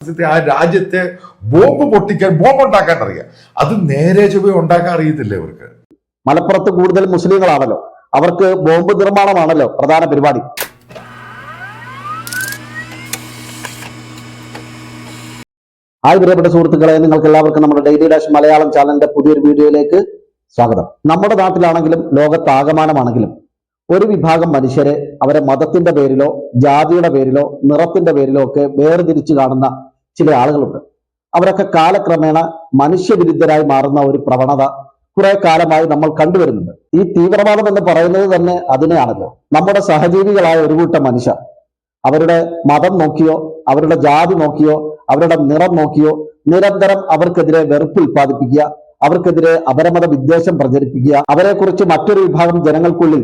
ആ രാജ്യത്തെ ബോംബ് പൊട്ടിക്കാൻ ബോംബ് ഉണ്ടാക്കാൻ അറിയാം. അത് നേരെ ചൊവ്വേ ഉണ്ടാക്കാൻ അറിയത്തില്ല അവർക്ക്. മലപ്പുറത്ത് കൂടുതൽ മുസ്ലിങ്ങളാണല്ലോ, അവർക്ക് ബോംബ് നിർമ്മാണമാണല്ലോ പ്രധാന പരിപാടി. പ്രിയപ്പെട്ട സുഹൃത്തുക്കളെ, നിങ്ങൾക്ക് എല്ലാവർക്കും നമ്മുടെ ഡെയിലി ഡാഷ് മലയാളം ചാനലിന്റെ പുതിയൊരു വീഡിയോയിലേക്ക് സ്വാഗതം. നമ്മുടെ നാട്ടിലാണെങ്കിലും ലോകത്താകമാനമാണെങ്കിലും ഒരു വിഭാഗം മനുഷ്യരെ അവരെ മതത്തിന്റെ പേരിലോ ജാതിയുടെ പേരിലോ നിറത്തിന്റെ പേരിലോ ഒക്കെ വേർതിരിച്ചു കാണുന്ന ചില ആളുകളുണ്ട്. അവരൊക്കെ കാലക്രമേണ മനുഷ്യവിരുദ്ധരായി മാറുന്ന ഒരു പ്രവണത കുറെ കാലമായി നമ്മൾ കണ്ടുവരുന്നുണ്ട്. ഈ തീവ്രവാദം എന്ന് പറയുന്നത് തന്നെ അതിനെയാണല്ലോ. നമ്മുടെ സഹജീവികളായ ഒരു കൂട്ടം മനുഷ്യർ അവരുടെ മതം നോക്കിയോ അവരുടെ ജാതി നോക്കിയോ അവരുടെ നിറം നോക്കിയോ നിരന്തരം അവർക്കെതിരെ വെറുപ്പ് ഉൽപ്പാദിപ്പിക്കുക, അവർക്കെതിരെ അപരമത വിദ്വേഷം പ്രചരിപ്പിക്കുക, അവരെക്കുറിച്ച് മറ്റൊരു വിഭാഗം ജനങ്ങൾക്കുള്ളിൽ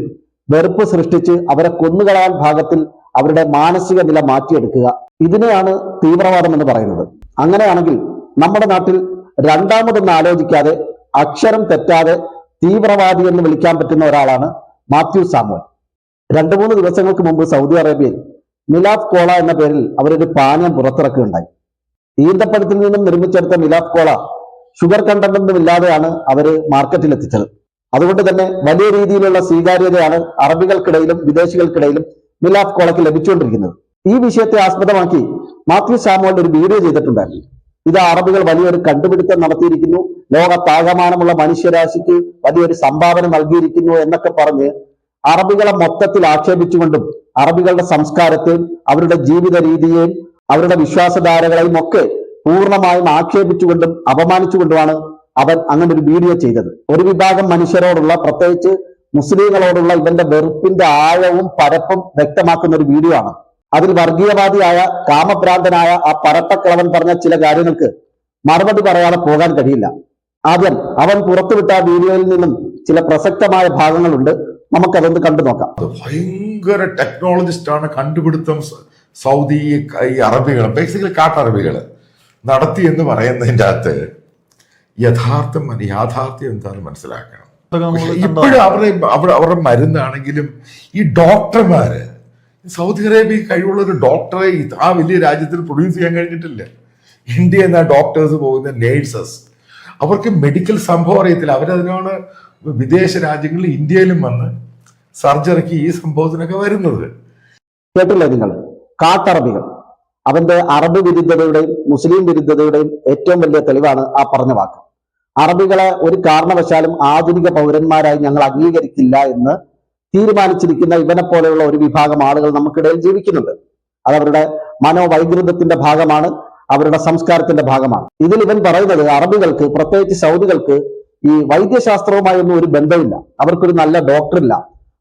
വെറുപ്പ് സൃഷ്ടിച്ച് അവരെ കൊന്നുകളയാൻ ഭാഗത്തിൽ അവരുടെ മാനസിക നില മാറ്റിയെടുക്കുക. ഇതിനെയാണ് തീവ്രവാദം എന്ന് പറയുന്നത്. അങ്ങനെയാണെങ്കിൽ നമ്മുടെ നാട്ടിൽ രണ്ടാമതൊന്നും ആലോചിക്കാതെ അക്ഷരം തെറ്റാതെ തീവ്രവാദി എന്ന് വിളിക്കാൻ പറ്റുന്ന ഒരാളാണ് മാത്യു സാമുവൽ. 2-3 ദിവസങ്ങൾക്ക് മുമ്പ് സൗദി അറേബ്യയിൽ മിലാഫ് കോള എന്ന പേരിൽ അവരൊരു പാനീയം പുറത്തിറക്കുകയുണ്ടായി. ഈന്തപ്പഴത്തിൽ നിന്നും നിർമ്മിച്ചെടുത്ത മിലാഫ് കോള ഷുഗർ കണ്ടന്റൊന്നും ഇല്ലാതെയാണ് അവര് മാർക്കറ്റിൽ എത്തിച്ചത്. അതുകൊണ്ട് തന്നെ വലിയ രീതിയിലുള്ള സ്വീകാര്യതയാണ് അറബികൾക്കിടയിലും വിദേശികൾക്കിടയിലും മിലാഫ് കോളയ്ക്ക് ലഭിച്ചുകൊണ്ടിരിക്കുന്നത്. ഈ വിഷയത്തെ ആസ്പദമാക്കി മാത്യു സാമുവൽ ഒരു വീഡിയോ ചെയ്തിട്ടുണ്ടായിരുന്നു. ഇത് അറബികൾ വലിയൊരു കണ്ടുപിടുത്തം നടത്തിയിരിക്കുന്നു, ലോകത്താകമാനമുള്ള മനുഷ്യരാശിക്ക് വലിയൊരു സംഭാവന നൽകിയിരിക്കുന്നു എന്നൊക്കെ പറഞ്ഞ് അറബികളെ മൊത്തത്തിൽ ആക്ഷേപിച്ചുകൊണ്ടും അറബികളുടെ സംസ്കാരത്തെയും അവരുടെ ജീവിത രീതിയെയും അവരുടെ വിശ്വാസധാരകളെയും ഒക്കെ പൂർണ്ണമായും ആക്ഷേപിച്ചുകൊണ്ടും അപമാനിച്ചുകൊണ്ടുമാണ് അവൻ അങ്ങനെ ഒരു വീഡിയോ ചെയ്തത്. ഒരു വിഭാഗം മനുഷ്യരോടുള്ള, പ്രത്യേകിച്ച് മുസ്ലിങ്ങളോടുള്ള ഇവന്റെ വെറുപ്പിന്റെ ആഴവും പരപ്പും വ്യക്തമാക്കുന്ന ഒരു വീഡിയോ ആണ്. അതിൽ വർഗീയവാദിയായ കാമഭ്രാന്തനായ ആ പരട്ടക്കിളവൻ പറഞ്ഞ ചില കാര്യങ്ങൾക്ക് മറുപടി പറയാതെ പോകാൻ കഴിയില്ല. ആദ്യം അവൻ പുറത്തുവിട്ട ആ വീഡിയോയിൽ നിന്നും ചില പ്രസക്തമായ ഭാഗങ്ങളുണ്ട്, നമുക്കതൊന്ന് കണ്ടു നോക്കാം. ഭയങ്കര ടെക്നോളജിസ്റ്റ് ആണ്, കണ്ടുപിടുത്തം സൗദി ഈ അറബികൾ, ബേസിക്കലി കാട്ടറബികൾ നടത്തി എന്ന് പറയുന്നതിൻ്റെ അകത്ത് യാഥാർത്ഥ്യം എന്താണെന്ന് മനസ്സിലാക്കണം. ഇപ്പോഴും അവരുടെ മരുന്നാണെങ്കിലും ഈ ഡോക്ടർമാര്, സൗദി അറേബ്യ കഴിവുള്ള ഒരു ഡോക്ടറെ ആ വലിയ രാജ്യത്തിൽ പ്രൊഡ്യൂസ് ചെയ്യാൻ കഴിഞ്ഞിട്ടില്ല. ഇന്ത്യ എന്ന ഡോക്ടേഴ്സ് പോകുന്ന നേഴ്സസ്, അവർക്ക് മെഡിക്കൽ സംഭവം അറിയത്തില്ല. അവരതിനാണ് വിദേശ രാജ്യങ്ങളിൽ ഇന്ത്യയിലും വന്ന് സർജറിക്ക് ഈ സംഭവത്തിനൊക്കെ വരുന്നത്. കേട്ടില്ലേ നിങ്ങൾ? കാട്ടറബികൾ. അവന്റെ അറബ് വിരുദ്ധതയുടെയും മുസ്ലിം വിരുദ്ധതയുടെയും ഏറ്റവും വലിയ തെളിവാണ് ആ പറഞ്ഞ വാക്ക്. അറബികളെ ഒരു കാരണവശാലും ആധുനിക പൗരന്മാരായി ഞങ്ങൾ അംഗീകരിക്കില്ല എന്ന് തീരുമാനിച്ചിരിക്കുന്ന ഇവനെ പോലെയുള്ള ഒരു വിഭാഗം ആളുകൾ നമുക്കിടയിൽ ജീവിക്കുന്നുണ്ട്. അതവരുടെ മനോവൈകൃതത്തിന്റെ ഭാഗമാണ്, അവരുടെ സംസ്കാരത്തിന്റെ ഭാഗമാണ്. ഇതിൽ ഇവൻ പറയുന്നത് അറബികൾക്ക്, പ്രത്യേകിച്ച് സൗദികൾക്ക് ഈ വൈദ്യശാസ്ത്രവുമായി ഒന്നും ഒരു ബന്ധമില്ല. അവർക്കൊരു നല്ല ഡോക്ടറില്ല.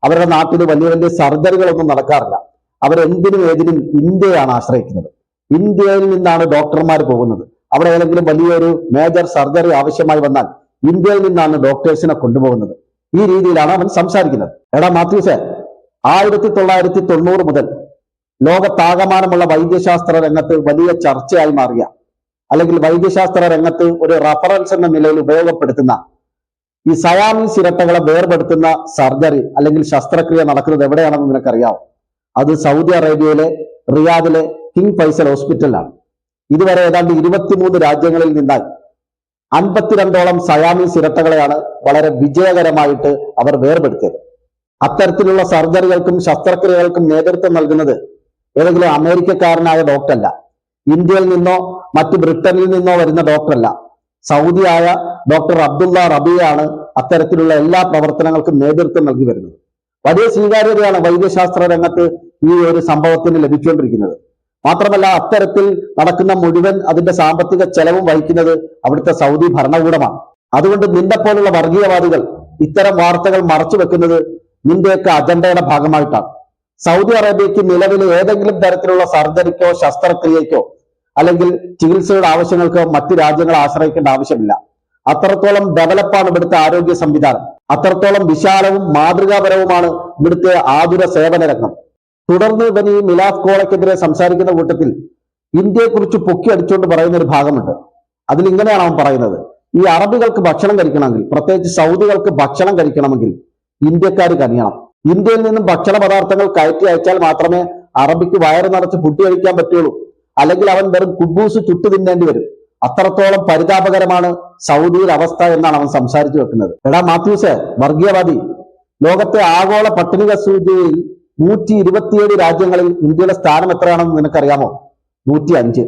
അവരുടെ നാട്ടിൽ വലിയ വലിയ സർജറികളൊന്നും നടക്കാറില്ല. അവരെന്തിനും ഏതിനും ഇന്ത്യയാണ് ആശ്രയിക്കുന്നത്. ഇന്ത്യയിൽ നിന്നാണ് ഡോക്ടർമാർ പോകുന്നത്. അവിടെ ഏതെങ്കിലും വലിയൊരു മേജർ സർജറി ആവശ്യമായി വന്നാൽ ഇന്ത്യയിൽ നിന്നാണ് ഡോക്ടേഴ്സിനെ കൊണ്ടുപോകുന്നത്. ഈ രീതിയിലാണ് അവൻ സംസാരിക്കുന്നത്. എടാ മാത്യൂസേ, 1990 മുതൽ ലോകത്താകമാനമുള്ള വൈദ്യശാസ്ത്ര രംഗത്ത് വലിയ ചർച്ചയായി മാറിയ, അല്ലെങ്കിൽ വൈദ്യശാസ്ത്ര രംഗത്ത് ഒരു റഫറൻസ് എന്ന നിലയിൽ ഉപയോഗപ്പെടുത്തുന്ന ഈ സയാമീസ് ഇരട്ടകളെ വേർപെടുത്തുന്ന സർജറി അല്ലെങ്കിൽ ശസ്ത്രക്രിയ നടക്കുന്നത് എവിടെയാണെന്ന് നിനക്കറിയാവും? അത് സൗദി അറേബ്യയിലെ റിയാദിലെ കിങ് ഫൈസൽ ഹോസ്പിറ്റലിലാണ്. ഇതുവരെ ഏതാണ്ട് 23 രാജ്യങ്ങളിൽ നിന്നായി 52ഓളം സയാമീസ് ഇരട്ടകളെയാണ് വളരെ വിജയകരമായിട്ട് അവർ വേർപെടുത്തിയത്. അത്തരത്തിലുള്ള സർജറികൾക്കും ശസ്ത്രക്രിയകൾക്കും നേതൃത്വം നൽകുന്നത് ഏതെങ്കിലും അമേരിക്കക്കാരനായ ഡോക്ടറല്ല, ഇന്ത്യയിൽ നിന്നോ മറ്റു ബ്രിട്ടനിൽ നിന്നോ വരുന്ന ഡോക്ടറല്ല. സൗദിയായ ഡോക്ടർ അബ്ദുള്ള റബിയാണ് അത്തരത്തിലുള്ള എല്ലാ പ്രവർത്തനങ്ങൾക്കും നേതൃത്വം നൽകി വരുന്നത്. വലിയ സ്വീകാര്യതയാണ് വൈദ്യശാസ്ത്ര രംഗത്ത് ഈ ഒരു സംഭവത്തിന് ലഭിച്ചുകൊണ്ടിരിക്കുന്നത്. മാത്രമല്ല, അത്തരത്തിൽ നടക്കുന്ന മുഴുവൻ അതിന്റെ സാമ്പത്തിക ചെലവും വഹിക്കുന്നത് അവിടുത്തെ സൗദി ഭരണകൂടമാണ്. അതുകൊണ്ട് നിന്റെ പോലുള്ള വർഗീയവാദികൾ ഇത്തരം വാർത്തകൾ മറച്ചു വെക്കുന്നത് നിന്റെയൊക്കെ അജണ്ടയുടെ ഭാഗമായിട്ടാണ്. സൗദി അറേബ്യക്ക് നിലവിൽ ഏതെങ്കിലും തരത്തിലുള്ള സർജറിക്കോ ശസ്ത്രക്രിയയ്ക്കോ അല്ലെങ്കിൽ ചികിത്സയുടെ ആവശ്യങ്ങൾക്കോ മറ്റു രാജ്യങ്ങളെ ആശ്രയിക്കേണ്ട ആവശ്യമില്ല. അത്രത്തോളം ഡെവലപ്പാണ് ഇവിടുത്തെ ആരോഗ്യ സംവിധാനം. അത്രത്തോളം വിശാലവും മാതൃകാപരവുമാണ് ഇവിടുത്തെ ആതുര സേവന രംഗം. തുടർന്ന് ഇവൻ ഈ മിലാഫ് കോളയ്ക്കെതിരെ സംസാരിക്കുന്ന കൂട്ടത്തിൽ ഇന്ത്യയെക്കുറിച്ച് പൊക്കി അടിച്ചുകൊണ്ട് പറയുന്ന ഒരു ഭാഗമുണ്ട്. അതിൽ ഇങ്ങനെയാണ് അവൻ പറയുന്നത്: ഈ അറബികൾക്ക് ഭക്ഷണം കഴിക്കണമെങ്കിൽ, പ്രത്യേകിച്ച് സൗദികൾക്ക് ഭക്ഷണം കഴിക്കണമെങ്കിൽ ഇന്ത്യക്കാർ കനിയണം. ഇന്ത്യയിൽ നിന്നും ഭക്ഷണ പദാർത്ഥങ്ങൾ കയറ്റി അയച്ചാൽ മാത്രമേ അറബിക്ക് വയറ് നിറച്ച് ഫുഡ് കഴിക്കാൻ പറ്റുള്ളൂ. അല്ലെങ്കിൽ അവൻ വെറും കുബൂസ് ചുട്ടു തിന്നേണ്ടി വരും. അത്രത്തോളം പരിതാപകരമാണ് സൗദിയുടെ അവസ്ഥ എന്നാണ് അവൻ സംസാരിച്ചു വെക്കുന്നത്. എടാ മാത്യൂസ്, വർഗീയവാദി, ലോകത്തെ ആഗോള പട്ടിണി സൂചികയിൽ 127 രാജ്യങ്ങളിൽ ഇന്ത്യയുടെ സ്ഥാനം എത്രയാണെന്ന് നിനക്കറിയാമോ? 105.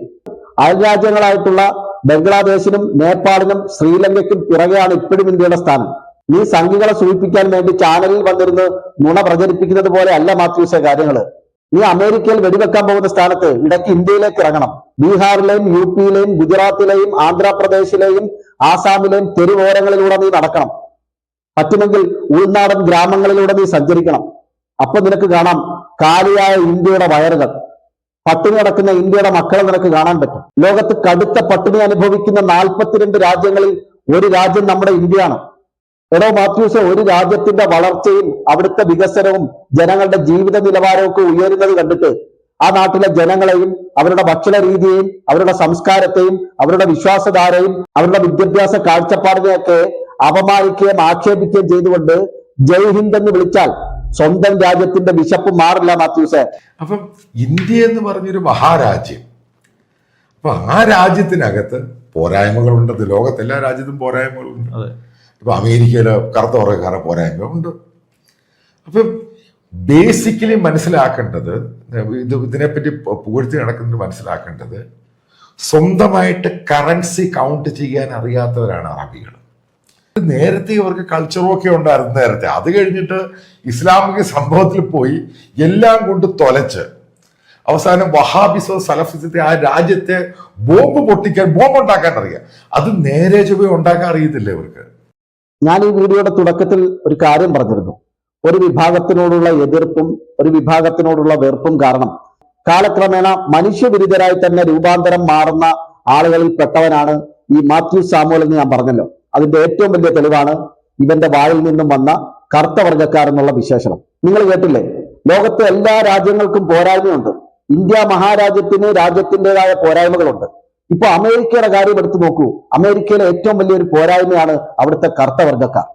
അയൽ രാജ്യങ്ങളായിട്ടുള്ള ബംഗ്ലാദേശിനും നേപ്പാളിനും ശ്രീലങ്കയ്ക്കും പിറകെയാണ് ഇപ്പോഴും ഇന്ത്യയുടെ സ്ഥാനം. നീ സംഘികളെ സൂചിപ്പിക്കാൻ വേണ്ടി ചാനലിൽ വന്നിരുന്ന് നുണ പ്രചരിപ്പിക്കുന്നത് പോലെ അല്ല മാത്യൂസെ കാര്യങ്ങള്. നീ അമേരിക്കയിൽ വെടിവെക്കാൻ പോകുന്ന സ്ഥാനത്ത് ഇടയ്ക്ക് ഇന്ത്യയിലേക്ക് ഇറങ്ങണം. ബീഹാറിലെയും UP-യിലെയും ഗുജറാത്തിലെയും ആന്ധ്രാപ്രദേശിലെയും ആസാമിലെയും തെരുവോരങ്ങളിലൂടെ നീ നടക്കണം. പറ്റുമെങ്കിൽ ഉൾനാടൻ ഗ്രാമങ്ങളിലൂടെ നീ സഞ്ചരിക്കണം. അപ്പൊ നിനക്ക് കാണാം കാലിയായ ഇന്ത്യയുടെ വയറുകൾ, പട്ടിണി കിടക്കുന്ന ഇന്ത്യയുടെ മക്കളെ നിനക്ക് കാണാൻ പറ്റും. ലോകത്ത് കടുത്ത പട്ടിണി അനുഭവിക്കുന്ന 42 രാജ്യങ്ങളിൽ ഒരു രാജ്യം നമ്മുടെ ഇന്ത്യയാണ്. എടോ മാത്യൂസ്, ഒരു രാജ്യത്തിന്റെ വളർച്ചയും അവിടുത്തെ വികസനവും ജനങ്ങളുടെ ജീവിത നിലവാരവും ഒക്കെ ഉയരുന്നത് കണ്ടിട്ട് ആ നാട്ടിലെ ജനങ്ങളെയും അവരുടെ ഭക്ഷണ രീതിയെയും അവരുടെ സംസ്കാരത്തെയും അവരുടെ വിശ്വാസധാരയും അവരുടെ വിദ്യാഭ്യാസ കാഴ്ചപ്പാടിനെയൊക്കെ അപമാനിക്കുകയും ആക്ഷേപിക്കുകയും ചെയ്തുകൊണ്ട് ജയ് ഹിന്ദ് എന്ന് വിളിച്ചാൽ സ്വന്തം രാജ്യത്തിന്റെ വിശപ്പ് മാറില്ല മാത്യൂസെ. അപ്പം ഇന്ത്യ എന്ന് പറഞ്ഞൊരു മഹാരാജ്യം, അപ്പൊ ആ രാജ്യത്തിനകത്ത് പോരായ്മകളുണ്ട്. ലോകത്ത് എല്ലാ രാജ്യത്തും പോരായ്മകളുണ്ട്. ഇപ്പൊ അമേരിക്കയിലെ കറുത്ത വർഗ്ഗക്കാരുടെ പോരായ്മ ഉണ്ട്. അപ്പം ബേസിക്കലി മനസ്സിലാക്കേണ്ടത്, ഇതിനെപ്പറ്റി പുകഴ്ത്തി നടക്കുന്നത് മനസ്സിലാക്കേണ്ടത്, സ്വന്തമായിട്ട് കറൻസി കൗണ്ട് ചെയ്യാൻ അറിയാത്തവരാണ് അറബികൾ. നേരത്തെ ഇവർക്ക് കൾച്ചറും ഒക്കെ ഉണ്ടായിരുന്നു നേരത്തെ. അത് കഴിഞ്ഞിട്ട് ഇസ്ലാമിക സംഭവത്തിൽ പോയി എല്ലാം കൊണ്ട് തൊലച്ച് അവസാനം വഹാബിസോ സലഫിസത്തെ ആ രാജ്യത്തെ ബോംബ് ഉണ്ടാക്കാൻ അറിയാം. അത് നേരെ ചൊവ്വേ ഉണ്ടാക്കാൻ അറിയത്തില്ല ഇവർക്ക്. ഞാൻ ഈ വീഡിയോയുടെ തുടക്കത്തിൽ ഒരു കാര്യം പറഞ്ഞിരുന്നു. ഒരു വിഭാഗത്തിനോടുള്ള എതിർപ്പും ഒരു വിഭാഗത്തിനോടുള്ള വെറുപ്പും കാരണം കാലക്രമേണ മനുഷ്യവിരുദ്ധരായി തന്നെ രൂപാന്തരം മാറുന്ന ആളുകളിൽ പെട്ടവനാണ് ഈ മാത്യു സാമുവൽ എന്ന് ഞാൻ പറഞ്ഞല്ലോ. അതിന്റെ ഏറ്റവും വലിയ തെളിവാണ് ഇവന്റെ വായിൽ നിന്നും വന്ന കറുത്ത വർഗ്ഗക്കാരെന്നുള്ള വിശേഷണം. നിങ്ങൾ കേട്ടില്ലേ? ലോകത്തെ എല്ലാ രാജ്യങ്ങൾക്കും പോരായ്മയുണ്ട്. ഇന്ത്യ മഹാരാജ്യത്തിന് രാജ്യത്തിൻ്റെതായ പോരായ്മകളുണ്ട്. ഇപ്പൊ അമേരിക്കയുടെ കാര്യം എടുത്തു നോക്കൂ. അമേരിക്കയിലെ ഏറ്റവും വലിയൊരു പോരായ്മയാണ് അവിടുത്തെ കറുത്ത വർഗ്ഗക്കാർ.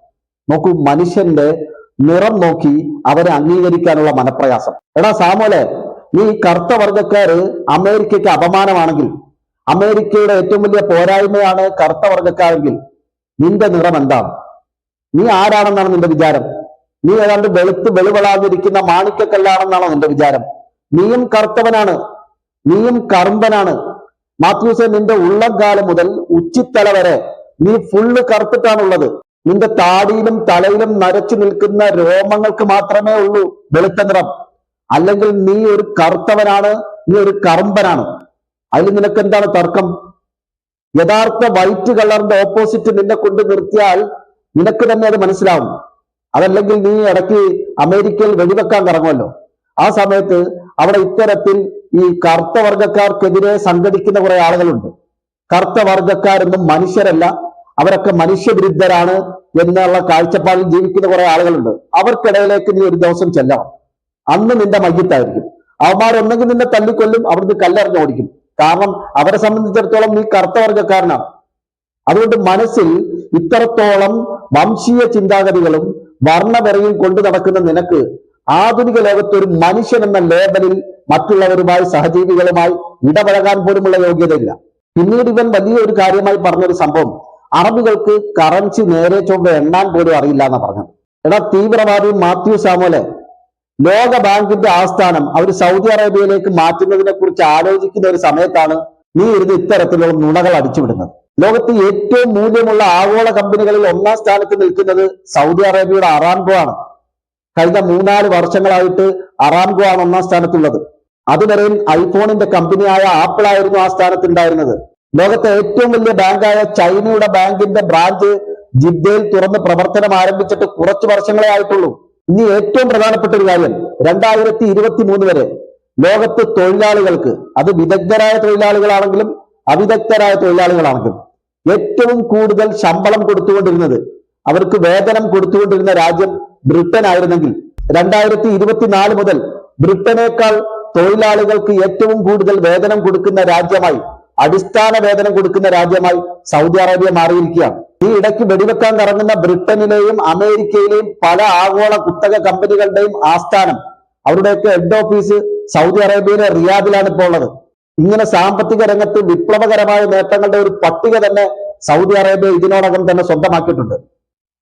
നോക്കൂ, മനുഷ്യന്റെ നിറം നോക്കി അവരെ അംഗീകരിക്കാനുള്ള മനപ്രയാസം. എടാ സാമോലെ, നീ കറുത്ത വർഗ്ഗക്കാര് അമേരിക്കയ്ക്ക് അപമാനമാണെങ്കിൽ, അമേരിക്കയുടെ ഏറ്റവും വലിയ പോരായ്മയാണ് കറുത്ത വർഗ്ഗക്കാരെങ്കിൽ നിന്റെ നിറം എന്താണ്? നീ ആരാണെന്നാണ് നിന്റെ വിചാരം? നീ ഏതാണ്ട് വെളുവളാതിരിക്കുന്ന മാണിക്കക്കല്ലാണെന്നാണോ നിന്റെ വിചാരം? നീയും കറുത്തവനാണ്, നീയും കറുമ്പനാണ്. മാത്യൂസെ, നിന്റെ ഉള്ളംകാലം മുതൽ ഉച്ചിത്തല വരെ നീ ഫുള്ള് കറുത്തിട്ടാണുള്ളത്. നിന്റെ താടിയിലും തലയിലും നരച്ചു നിൽക്കുന്ന രോമങ്ങൾക്ക് മാത്രമേ ഉള്ളൂ വെളുത്ത നിറം. അല്ലെങ്കിൽ നീ ഒരു കറുത്തവനാണ്, നീ ഒരു കറുമ്പനാണ്. അതിൽ നിനക്ക് എന്താണ് തർക്കം? യഥാർത്ഥ വൈറ്റ് കളറിന്റെ ഓപ്പോസിറ്റ് നിന്നെ കൊണ്ട് നിർത്തിയാൽ നിനക്ക് തന്നെ അത് മനസ്സിലാവും. അതല്ലെങ്കിൽ നീ ഇടയ്ക്ക് അമേരിക്കയിൽ വെടിവെക്കാൻ കറങ്ങുമല്ലോ, ആ സമയത്ത് അവിടെ ഇത്തരത്തിൽ ഈ കറുത്ത വർഗ്ഗക്കാർക്കെതിരെ സംഘടിക്കുന്ന കുറെ ആളുകളുണ്ട്. കറുത്ത വർഗ്ഗക്കാരൊന്നും മനുഷ്യരല്ല, അവരൊക്കെ മനുഷ്യവിരുദ്ധരാണ് എന്നുള്ള കാഴ്ചപ്പാടിൽ ജീവിക്കുന്ന കുറെ ആളുകളുണ്ട്. അവർക്കിടയിലേക്ക് നീ ഒരു ദിവസം ചെല്ലണം. അന്ന് നിന്റെ മയ്യത്തായിരിക്കും. അവന്മാരൊന്നെങ്കിൽ നിന്നെ തല്ലിക്കൊല്ലും, അവിടുന്ന് കല്ലെറിഞ്ഞ് ഓടിക്കും. കാരണം അവരെ സംബന്ധിച്ചിടത്തോളം നീ കറുത്ത വർഗ്ഗക്കാരനാണ്. അതുകൊണ്ട് മനസ്സിൽ ഇത്രത്തോളം വംശീയ ചിന്താഗതികളും വർണ്ണപെറയും കൊണ്ടു നടക്കുന്ന നിനക്ക് ആധുനിക ലോകത്ത് ഒരു മനുഷ്യൻ എന്ന ലേബലിൽ മറ്റുള്ളവരുമായി സഹജീവികളുമായി ഇടപഴകാൻ പോലുമുള്ള യോഗ്യതയില്ല. പിന്നീട് ഇവൻ വലിയൊരു കാര്യമായി പറഞ്ഞൊരു സംഭവം, അറബികൾക്ക് കറൻസി നേരെ ചൊവ്വ എണ്ണാൻ പോലും അറിയില്ല എന്നാ പറഞ്ഞത്. എടാ തീവ്രവാദി മാത്യു സാമുവലെ, ലോക ബാങ്കിന്റെ ആസ്ഥാനം അവർ സൗദി അറേബ്യയിലേക്ക് മാറ്റുന്നതിനെ കുറിച്ച് ആലോചിക്കുന്ന ഒരു സമയത്താണ് നീ ഇരുന്ന് ഇത്തരത്തിലുള്ള നുണകൾ അടിച്ചുവിടുന്നത്. ലോകത്ത് ഏറ്റവും മൂല്യമുള്ള ആഗോള കമ്പനികളിൽ 1ാം സ്ഥാനത്ത് നിൽക്കുന്നത് സൗദി അറേബ്യയുടെ അറാംകോ ആണ്. കഴിഞ്ഞ 3-4 വർഷങ്ങളായിട്ട് അറാംകോ ആണ് 1ാം സ്ഥാനത്തുള്ളത്. അതുവരെയും ഐഫോണിന്റെ കമ്പനിയായ ആപ്പിൾ ആയിരുന്നു ആ സ്ഥാനത്ത് ഉണ്ടായിരുന്നത്. ലോകത്തെ ഏറ്റവും വലിയ ബാങ്കായ ചൈനയുടെ ബാങ്കിന്റെ ബ്രാഞ്ച് ജിദ്ദയിൽ തുറന്ന് പ്രവർത്തനം ആരംഭിച്ചിട്ട് കുറച്ച് വർഷങ്ങളെ ആയിട്ടുള്ളൂ. ഇനി ഏറ്റവും പ്രധാനപ്പെട്ട ഒരു കാര്യം, 2023 വരെ ലോകത്ത് തൊഴിലാളികൾക്ക്, അത് വിദഗ്ധരായ തൊഴിലാളികളാണെങ്കിലും അവിദഗ്ധരായ തൊഴിലാളികളാണെങ്കിലും, ഏറ്റവും കൂടുതൽ ശമ്പളം കൊടുത്തുകൊണ്ടിരുന്നത്, അവർക്ക് വേതനം കൊടുത്തുകൊണ്ടിരുന്ന രാജ്യം ബ്രിട്ടൻ ആയിരുന്നെങ്കിൽ 2024 മുതൽ ബ്രിട്ടനേക്കാൾ തൊഴിലാളികൾക്ക് ഏറ്റവും കൂടുതൽ വേതനം കൊടുക്കുന്ന രാജ്യമായി, അടിസ്ഥാന വേതനം കൊടുക്കുന്ന രാജ്യമായി സൗദി അറേബ്യ മാറിയിരിക്കുകയാണ്. ഈ ഇടയ്ക്ക് വെടിവെക്കാൻ കറങ്ങുന്ന ബ്രിട്ടനിലെയും അമേരിക്കയിലെയും പല ആഗോള കുത്തക കമ്പനികളുടെയും ആസ്ഥാനം, അവരുടെയൊക്കെ ഹെഡ് ഓഫീസ് സൗദി അറേബ്യയിലെ റിയാദിലാണ് ഇപ്പോൾ ഉള്ളത്. ഇങ്ങനെ സാമ്പത്തിക രംഗത്ത് വിപ്ലവകരമായ നേട്ടങ്ങളുടെ ഒരു പട്ടിക തന്നെ സൗദി അറേബ്യ ഇതിനോടകം തന്നെ സ്വന്തമാക്കിയിട്ടുണ്ട്.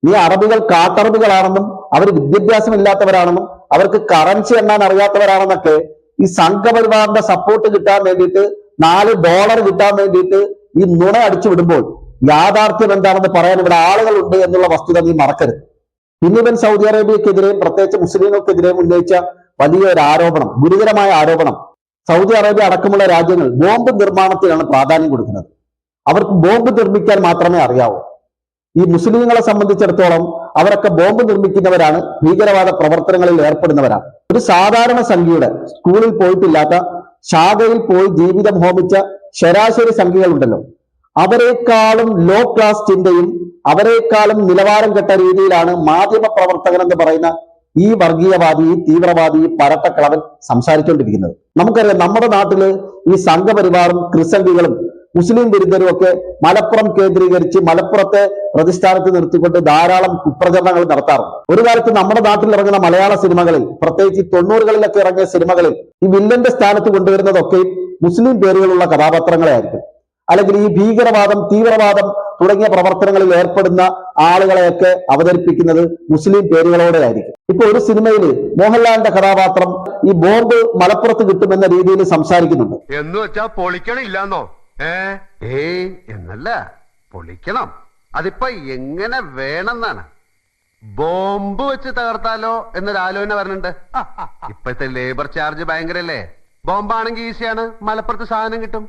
ഈ അറബികൾ കാട്ടറബികളാണെന്നും അവർ വിദ്യാഭ്യാസം ഇല്ലാത്തവരാണെന്നും അവർക്ക് കറൻസി എണ്ണാൻ അറിയാത്തവരാണെന്നൊക്കെ ഈ സംഘപരിവാറിന്റെ സപ്പോർട്ട് കിട്ടാൻ വേണ്ടിയിട്ട് $4 കിട്ടാൻ വേണ്ടിയിട്ട് ഈ നുണ അടിച്ചു വിടുമ്പോൾ യാഥാർത്ഥ്യം എന്താണെന്ന് പറയാൻ ഇവിടെ ആളുകളുണ്ട് എന്നുള്ള വസ്തുത നീ മറക്കരുത്. പിന്നിവൻ സൗദി അറേബ്യക്കെതിരെയും പ്രത്യേകിച്ച് മുസ്ലിങ്ങൾക്കെതിരെയും ഉന്നയിച്ച വലിയൊരു ആരോപണം, ഗുരുതരമായ ആരോപണം, സൗദി അറേബ്യ അടക്കമുള്ള രാജ്യങ്ങൾ ബോംബ് നിർമ്മാണത്തിനാണ് പ്രാധാന്യം കൊടുക്കുന്നത്. അവർക്ക് ബോംബ് നിർമ്മിക്കാൻ മാത്രമേ അറിയാവൂ. ഈ മുസ്ലിങ്ങളെ സംബന്ധിച്ചിടത്തോളം അവരൊക്കെ ബോംബ് നിർമ്മിക്കുന്നവരാണ്, ഭീകരവാദ പ്രവർത്തനങ്ങളിൽ ഏർപ്പെടുന്നവരാണ്. ഒരു സാധാരണ സംഖ്യയുടെ സ്കൂളിൽ പോയിട്ടില്ലാത്ത, ശാഖയിൽ പോയി ജീവിതം ഹോമിച്ച ശരാശരി സംഖ്യകളുണ്ടല്ലോ, അവരെക്കാളും ലോ ക്ലാസ് ചിന്തയും അവരെക്കാളും നിലവാരം കെട്ട രീതിയിലാണ് മാധ്യമ പ്രവർത്തകൻ എന്ന് പറയുന്ന ഈ വർഗീയവാദി, ഈ തീവ്രവാദി, ഈ പരട്ടക്കളവൻ സംസാരിച്ചുകൊണ്ടിരിക്കുന്നത്. നമുക്കറിയാം, നമ്മുടെ നാട്ടില് ഈ സംഘപരിവാറും ക്രിസംഖികളും മുസ്ലിം വിരുദ്ധരും ഒക്കെ മലപ്പുറം കേന്ദ്രീകരിച്ച് മലപ്പുറത്തെ പ്രതിസ്ഥാനത്ത് നിർത്തിക്കൊണ്ട് ധാരാളം കുപ്രചരണങ്ങൾ നടത്താറുണ്ട്. ഒരു കാലത്ത് നമ്മുടെ നാട്ടിൽ ഇറങ്ങുന്ന മലയാള സിനിമകളിൽ, പ്രത്യേകിച്ച് 90കളിലൊക്കെ ഇറങ്ങിയ സിനിമകളിൽ ഈ വില്ലന്റെ സ്ഥാനത്ത് കൊണ്ടുവരുന്നതൊക്കെ മുസ്ലിം പേരുകളുള്ള കഥാപാത്രങ്ങളെ ആയിരിക്കും. അല്ലെങ്കിൽ ഈ ഭീകരവാദം, തീവ്രവാദം തുടങ്ങിയ പ്രവർത്തനങ്ങളിൽ ഏർപ്പെടുന്ന ആളുകളെയൊക്കെ അവതരിപ്പിക്കുന്നത് മുസ്ലിം പേരുകളോടെ ആയിരിക്കും. ഇപ്പൊ ഒരു സിനിമയിൽ മോഹൻലാലിന്റെ കഥാപാത്രം ഈ ബോംബ് മലപ്പുറത്ത് കിട്ടുമെന്ന രീതിയിൽ സംസാരിക്കുന്നുണ്ട്. എന്ന് വെച്ചാ പൊളിക്കണില്ലാന്നോ? എന്നല്ല, പൊളിക്കണം. അതിപ്പോ എങ്ങനെ വേണമെന്നാണ്. ബോംബ് വെച്ച് തകർത്താലോ എന്നൊരു ആലോചന വരുന്നുണ്ട്. ഇപ്പോഴത്തെ ലേബർ ചാർജ് ഭയങ്കരല്ലേ. ബോംബാണെങ്കിൽ ഈസിയാണ്, മലപ്പുറത്ത് സാധനം കിട്ടും.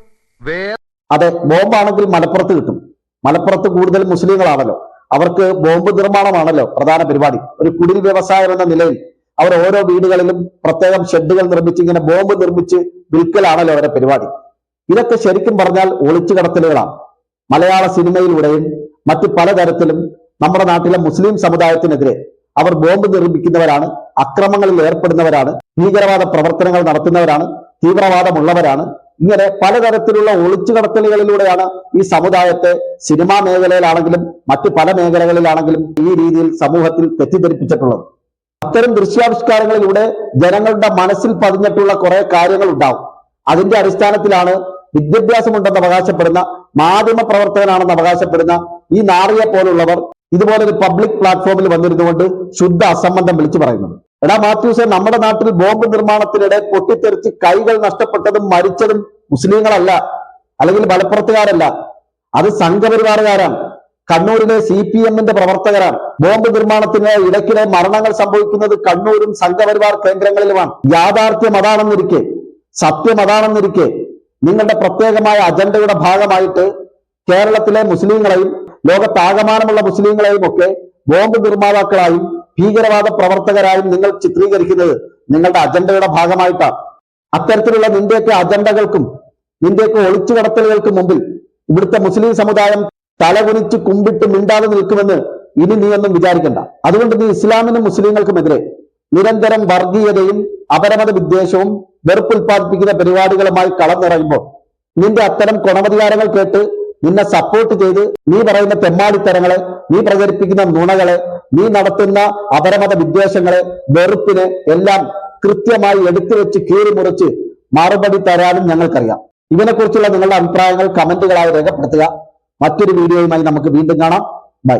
അതെ, ബോംബാണെങ്കിൽ മലപ്പുറത്ത് കിട്ടും. മലപ്പുറത്ത് കൂടുതൽ മുസ്ലിങ്ങളാണല്ലോ, അവർക്ക് ബോംബ് നിർമ്മാണമാണല്ലോ പ്രധാന പരിപാടി. ഒരു കുടിൽ വ്യവസായം എന്ന നിലയിൽ അവർ ഓരോ വീടുകളിലും പ്രത്യേകം ഷെഡുകൾ നിർമ്മിച്ച് ഇങ്ങനെ ബോംബ് നിർമ്മിച്ച് വിൽക്കലാണല്ലോ അവരുടെ പരിപാടി. ഇതൊക്കെ ശരിക്കും പറഞ്ഞാൽ ഒളിച്ചു കടത്തലുകളാണ്. മലയാള സിനിമയിലൂടെയും മറ്റു പലതരത്തിലും നമ്മുടെ നാട്ടിലെ മുസ്ലിം സമുദായത്തിനെതിരെ അവർ ബോംബ് നിർമ്മിക്കുന്നവരാണ്, അക്രമങ്ങളിൽ ഏർപ്പെടുന്നവരാണ്, ഭീകരവാദ പ്രവർത്തനങ്ങൾ നടത്തുന്നവരാണ്, തീവ്രവാദമുള്ളവരാണ്. ഇങ്ങനെ പലതരത്തിലുള്ള ഒളിച്ചു കടത്തലുകളിലൂടെയാണ് ഈ സമുദായത്തെ സിനിമാ മേഖലയിലാണെങ്കിലും മറ്റു പല മേഖലകളിലാണെങ്കിലും ഈ രീതിയിൽ സമൂഹത്തിൽ തെറ്റിദ്ധരിപ്പിച്ചിട്ടുള്ളത്. അത്തരം ദൃശ്യാവിഷ്കാരങ്ങളിലൂടെ ജനങ്ങളുടെ മനസ്സിൽ പതിഞ്ഞിട്ടുള്ള കുറെ കാര്യങ്ങൾ ഉണ്ടാവും. അതിന്റെ അടിസ്ഥാനത്തിലാണ് വിദ്യാഭ്യാസമുണ്ടെന്ന് അവകാശപ്പെടുന്ന, മാധ്യമ പ്രവർത്തകനാണെന്ന് അവകാശപ്പെടുന്ന ഈ നാറിയെ പോലുള്ളവർ ഇതുപോലൊരു പബ്ലിക് പ്ലാറ്റ്ഫോമിൽ വന്നിരുന്നുകൊണ്ട് ശുദ്ധ അസംബന്ധം വിളിച്ചു പറയുന്നത്. എടാ മാത്യൂസെ, നമ്മുടെ നാട്ടിൽ ബോംബ് നിർമ്മാണത്തിനിടെ പൊട്ടിത്തെറിച്ച് കൈകൾ നഷ്ടപ്പെട്ടതും മരിച്ചതും മുസ്ലിങ്ങളല്ല, അല്ലെങ്കിൽ മലപ്പുറത്തുകാരല്ല, അത് സംഘപരിവാറുകാരാണ്. കണ്ണൂരിലെ CPM-ന്റെ പ്രവർത്തകരാണ്. ബോംബ് നിർമ്മാണത്തിന് ഇടയ്ക്കിടെ മരണങ്ങൾ സംഭവിക്കുന്നത് കണ്ണൂരും സംഘപരിവാർ കേന്ദ്രങ്ങളിലുമാണ്. യാഥാർത്ഥ്യം അതാണെന്നിരിക്കെ, സത്യം അതാണെന്നിരിക്കെ, നിങ്ങളുടെ പ്രത്യേകമായ അജണ്ടയുടെ ഭാഗമായിട്ട് കേരളത്തിലെ മുസ്ലിങ്ങളെയും ലോകത്താകമാനമുള്ള മുസ്ലിങ്ങളെയും ഒക്കെ ബോംബ് നിർമ്മാതാക്കളായും ഭീകരവാദ പ്രവർത്തകരായും നിങ്ങൾ ചിത്രീകരിക്കുന്നത് നിങ്ങളുടെ അജണ്ടയുടെ ഭാഗമായിട്ടാണ്. അത്തരത്തിലുള്ള നിന്റെയൊക്കെ അജണ്ടകൾക്കും നിന്റെയൊക്കെ ഒളിച്ചു കടത്തലുകൾക്കും മുമ്പിൽ ഇവിടുത്തെ മുസ്ലിം സമുദായം തലകുനിച്ച് കുമ്പിട്ട് മിണ്ടാതെ നിൽക്കുമെന്ന് ഇനി നീ ഒന്നും വിചാരിക്കണ്ട. അതുകൊണ്ട് നീ ഇസ്ലാമിനും മുസ്ലിങ്ങൾക്കുമെതിരെ നിരന്തരം വർഗീയതയും അപരമത വിദ്വേഷവും വെറുപ്പുൽപ്പാദിപ്പിക്കുന്ന പരിപാടികളുമായി കളന്നിറങ്ങുമ്പോൾ നിന്റെ അത്തരം കൊണവധികാരങ്ങൾ കേട്ട് നിന്നെ സപ്പോർട്ട് ചെയ്ത് നീ പറയുന്ന തെമ്മാടിത്തരങ്ങളെ, നീ പ്രചരിപ്പിക്കുന്ന നുണകളെ, നീ നടത്തുന്ന അപരമത വിദ്വേഷങ്ങളെ, വെറുപ്പിനെ എല്ലാം കൃത്യമായി എടുത്തു വെച്ച് കീറിമുറിച്ച് മറുപടി തരാനും ഞങ്ങൾക്കറിയാം. ഇതിനെക്കുറിച്ചുള്ള നിങ്ങളുടെ അഭിപ്രായങ്ങൾ കമന്റുകളായി രേഖപ്പെടുത്തുക. മറ്റൊരു വീഡിയോയുമായി നമുക്ക് വീണ്ടും കാണാം. ബൈ.